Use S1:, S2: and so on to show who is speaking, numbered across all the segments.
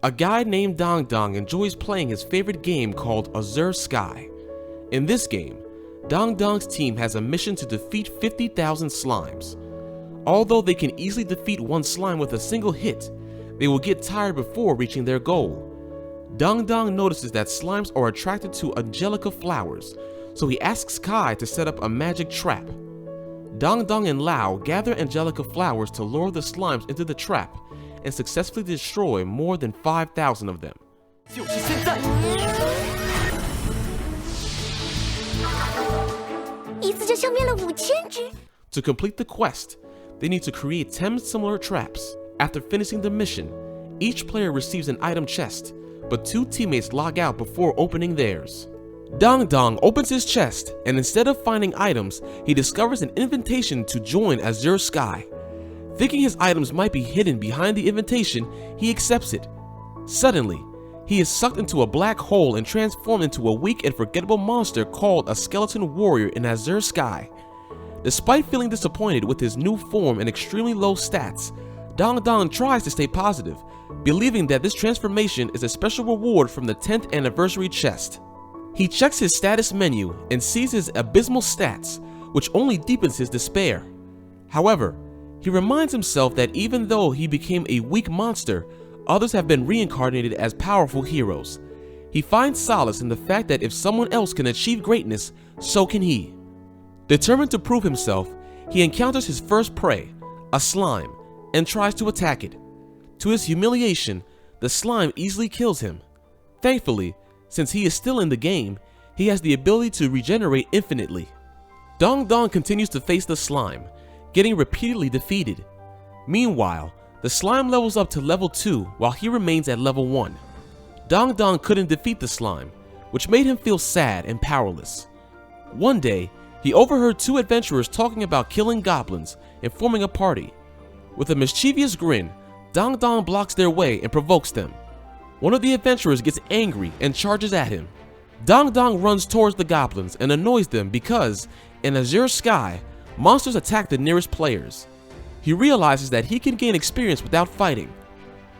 S1: A guy named Dong Dong enjoys playing his favorite game called Azure Sky. In this game, Dong Dong's team has a mission to defeat 50,000 slimes. Although they can easily defeat one slime with a single hit, they will get tired before reaching their goal. Dong Dong notices that slimes are attracted to Angelica flowers, so he asks Kai to set up a magic trap. Dong Dong and Lao gather Angelica flowers to lure the slimes into the trap and successfully destroy more than 5,000 of them.
S2: 就是现在！
S3: 一次就消灭了5000只。
S1: To complete the quest, they need to create 10 similar traps. After finishing the mission, each player receives an item chest, but 2 teammates log out before opening theirs. Dong Dong opens his chest, and instead of finding items, he discovers an invitation to join Azure Sky. Thinking his items might be hidden behind the invitation, he accepts it. Suddenly, he is sucked into a black hole and transformed into a weak and forgettable monster called a skeleton warrior in Azure Sky. Despite feeling disappointed with his new form and extremely low stats, Dong Dong tries to stay positive, believing that this transformation is a special reward from the 10th anniversary chest. He checks his status menu and sees his abysmal stats, which only deepens his despair. However, he reminds himself that even though he became a weak monster, others have been reincarnated as powerful heroes. He finds solace in the fact that if someone else can achieve greatness, so can he. Determined to prove himself, he encounters his first prey, a slime, and tries to attack it. To his humiliation, the slime easily kills him. Thankfully, since he is still in the game, he has the ability to regenerate infinitely. Dong Dong continues to face the slime, getting repeatedly defeated. Meanwhile, the slime levels up to level 2 while he remains at level 1. Dong Dong couldn't defeat the slime, which made him feel sad and powerless. One day, he overheard 2 adventurers talking about killing goblins and forming a party. With a mischievous grin, Dong Dong blocks their way and provokes them. One of the adventurers gets angry and charges at him. Dong Dong runs towards the goblins and annoys them because, in Azure Sky, monsters attack the nearest players. He realizes that he can gain experience without fighting.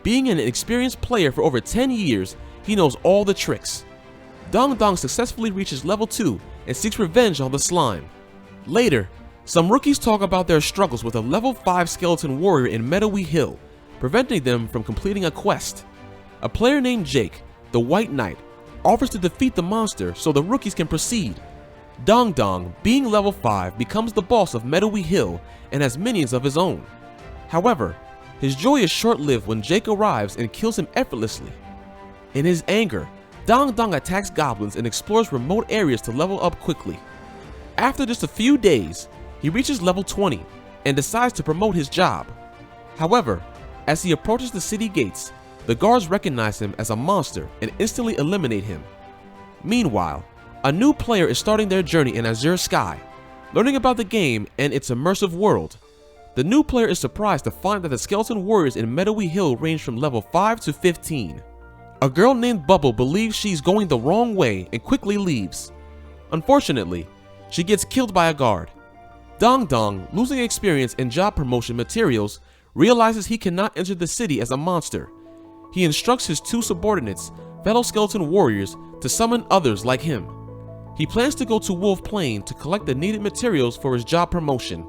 S1: Being an experienced player for over 10 years, he knows all the tricks. Dong Dong successfully reaches level 2 and seeks revenge on the slime. Later, some rookies talk about their struggles with a level 5 skeleton warrior in Meadowy Hill, preventing them from completing a quest. A player named Jake, the White Knight, offers to defeat the monster so the rookies can proceed. Dong Dong, being level 5, becomes the boss of Meadowy Hill and has minions of his own. However, his joy is short-lived when Jake arrives and kills him effortlessly. In his anger, Dong Dong attacks goblins and explores remote areas to level up quickly. After just a few days, he reaches level 20 and decides to promote his job. However, as he approaches the city gates, the guards recognize him as a monster and instantly eliminate him. Meanwhile, a new player is starting their journey in Azure Sky, learning about the game and its immersive world. The new player is surprised to find that the skeleton warriors in Meadowy Hill range from level 5 to 15. A girl named Bubble believes she's going the wrong way and quickly leaves. Unfortunately, she gets killed by a guard. Dong Dong, losing experience and job promotion materials, realizes he cannot enter the city as a monster. He instructs his 2 subordinates, fellow skeleton warriors, to summon others like him. He plans to go to Wolf Plain to collect the needed materials for his job promotion.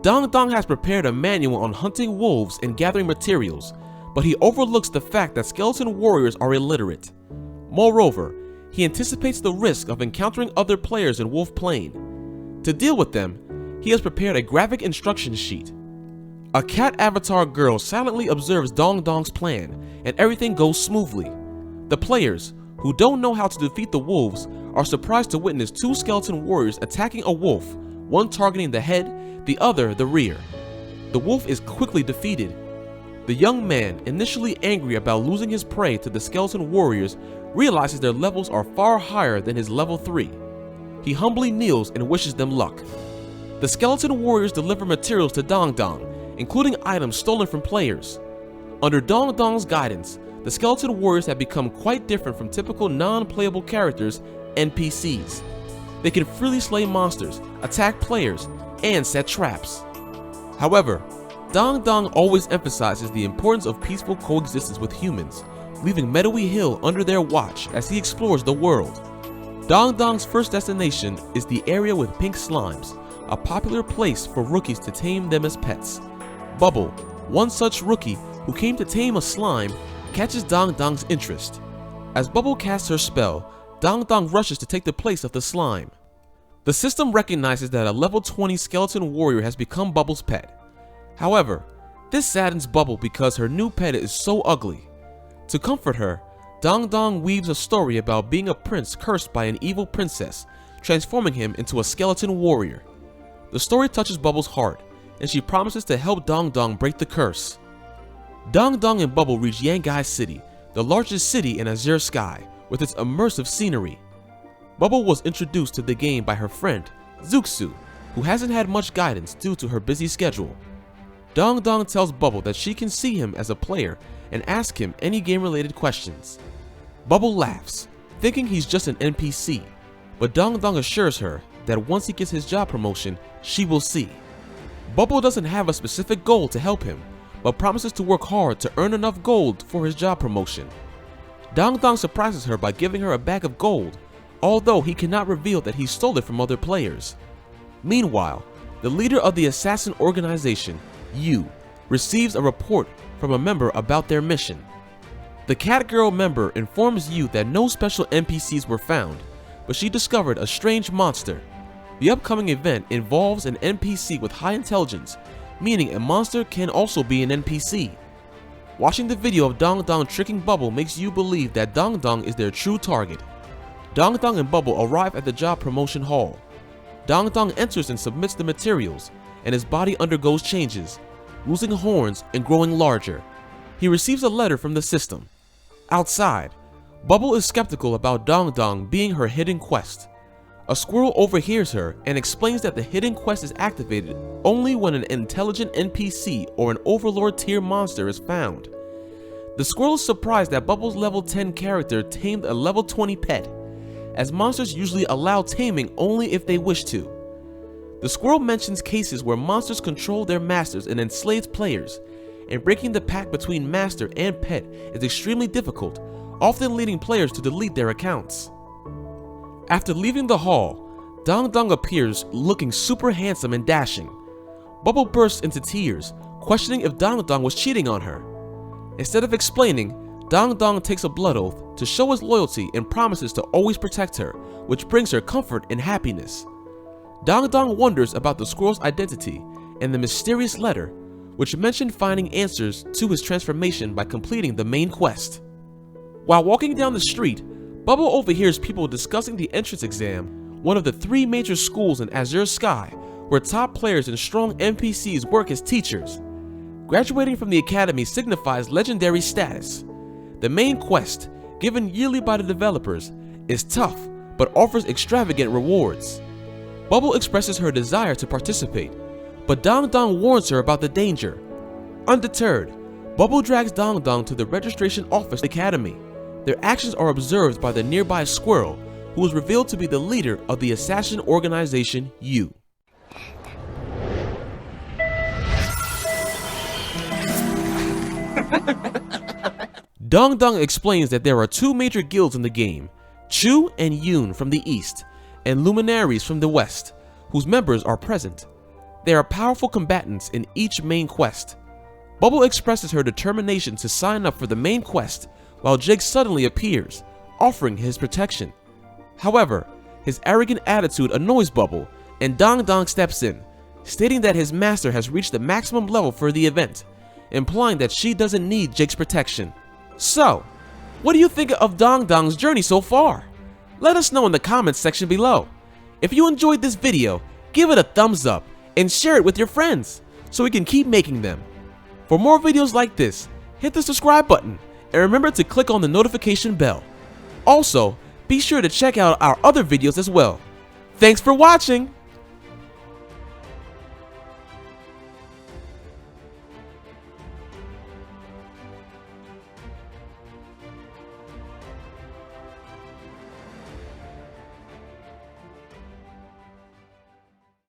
S1: Dong Dong has prepared a manual on hunting wolves and gathering materials, but he overlooks the fact that skeleton warriors are illiterate. Moreover, he anticipates the risk of encountering other players in Wolf Plain. To deal with them, he has prepared a graphic instruction sheet. A cat avatar girl silently observes Dong Dong's plan, and everything goes smoothly. The players, who don't know how to defeat the wolves, are surprised to witness 2 skeleton warriors attacking a wolf, one targeting the head, the other the rear. The wolf is quickly defeated. The young man, initially angry about losing his prey to the skeleton warriors, realizes their levels are far higher than his level 3. He humbly kneels and wishes them luck. The skeleton warriors deliver materials to Dong Dong, including items stolen from players. Under Dong Dong's guidance, the skeleton warriors have become quite different from typical non-playable characters, NPCs. They can freely slay monsters, attack players, and set traps. However, Dong Dong always emphasizes the importance of peaceful coexistence with humans, leaving Meadowy Hill under their watch as he explores the world. Dong Dong's first destination is the area with pink slimes, a popular place for rookies to tame them as pets. Bubble, one such rookie who came to tame a slime, catches Dong Dong's interest. As Bubble casts her spell, Dong Dong rushes to take the place of the slime. The system recognizes that a level 20 skeleton warrior has become Bubble's pet. However, this saddens Bubble because her new pet is so ugly. To comfort her, Dong Dong weaves a story about being a prince cursed by an evil princess, transforming him into a skeleton warrior. The story touches Bubble's heart, and she promises to help Dong Dong break the curse. Dong Dong and Bubble reach Yangai City, the largest city in Azure Sky, with its immersive scenery. Bubble was introduced to the game by her friend, Zuxu, who hasn't had much guidance due to her busy schedule. Dong Dong tells Bubble that she can see him as a player and ask him any game-related questions. Bubble laughs, thinking he's just an NPC, but Dong Dong assures her that once he gets his job promotion, she will see. Bubble doesn't have a specific goal to help him, but promises to work hard to earn enough gold for his job promotion. Dong Dong surprises her by giving her a bag of gold, although he cannot reveal that he stole it from other players. Meanwhile, the leader of the assassin organization, Yu, receives a report from a member about their mission. The Catgirl member informs Yu that no special NPCs were found, but she discovered a strange monster. The upcoming event involves an NPC with high intelligence, meaning a monster can also be an NPC. Watching the video of Dong Dong tricking Bubble makes Yu believe that Dong Dong is their true target. Dong Dong and Bubble arrive at the job promotion hall. Dong Dong enters and submits the materials, and his body undergoes changes, losing horns and growing larger. He receives a letter from the system. Outside, Bubble is skeptical about Dong Dong being her hidden quest. A squirrel overhears her and explains that the hidden quest is activated only when an intelligent NPC or an Overlord tier monster is found. The squirrel is surprised that Bubble's level 10 character tamed a level 20 pet, as monsters usually allow taming only if they wish to. The squirrel mentions cases where monsters control their masters and enslave players, and breaking the pact between master and pet is extremely difficult, often leading players to delete their accounts. After leaving the hall, Dong Dong appears looking super handsome and dashing. Bubble bursts into tears, questioning if Dong Dong was cheating on her. Instead of explaining, Dong Dong takes a blood oath to show his loyalty and promises to always protect her, which brings her comfort and happiness. Dong Dong wonders about the squirrel's identity and the mysterious letter, which mentioned finding answers to his transformation by completing the main quest. While walking down the street, Bubble overhears people discussing the entrance exam, one of the 3 major schools in Azure Sky, where top players and strong NPCs work as teachers. Graduating from the academy signifies legendary status. The main quest, given yearly by the developers, is tough but offers extravagant rewards. Bubble expresses her desire to participate, but Dong Dong warns her about the danger. Undeterred, Bubble drags Dong Dong to the registration office of the academy. Their actions are observed by the nearby squirrel, who is revealed to be the leader of the assassin organization, Yu. Dong Dong explains that there are 2 major guilds in the game, Chu and Yoon from the east, and Luminaries from the west, whose members are present. They are powerful combatants in each main quest. Bubble expresses her determination to sign up for the main quest, while Jake suddenly appears, offering his protection. However, his arrogant attitude annoys Bubble, and Dong Dong steps in, stating that his master has reached the maximum level for the event, implying that she doesn't need Jake's protection. So, what do you think of Dong Dong's journey so far? Let us know in the comments section below. If you enjoyed this video, give it a thumbs up and share it with your friends so we can keep making them. For more videos like this, hit the subscribe button and remember to click on the notification bell. Also, be sure to check out our other videos as well. Thanks for watching!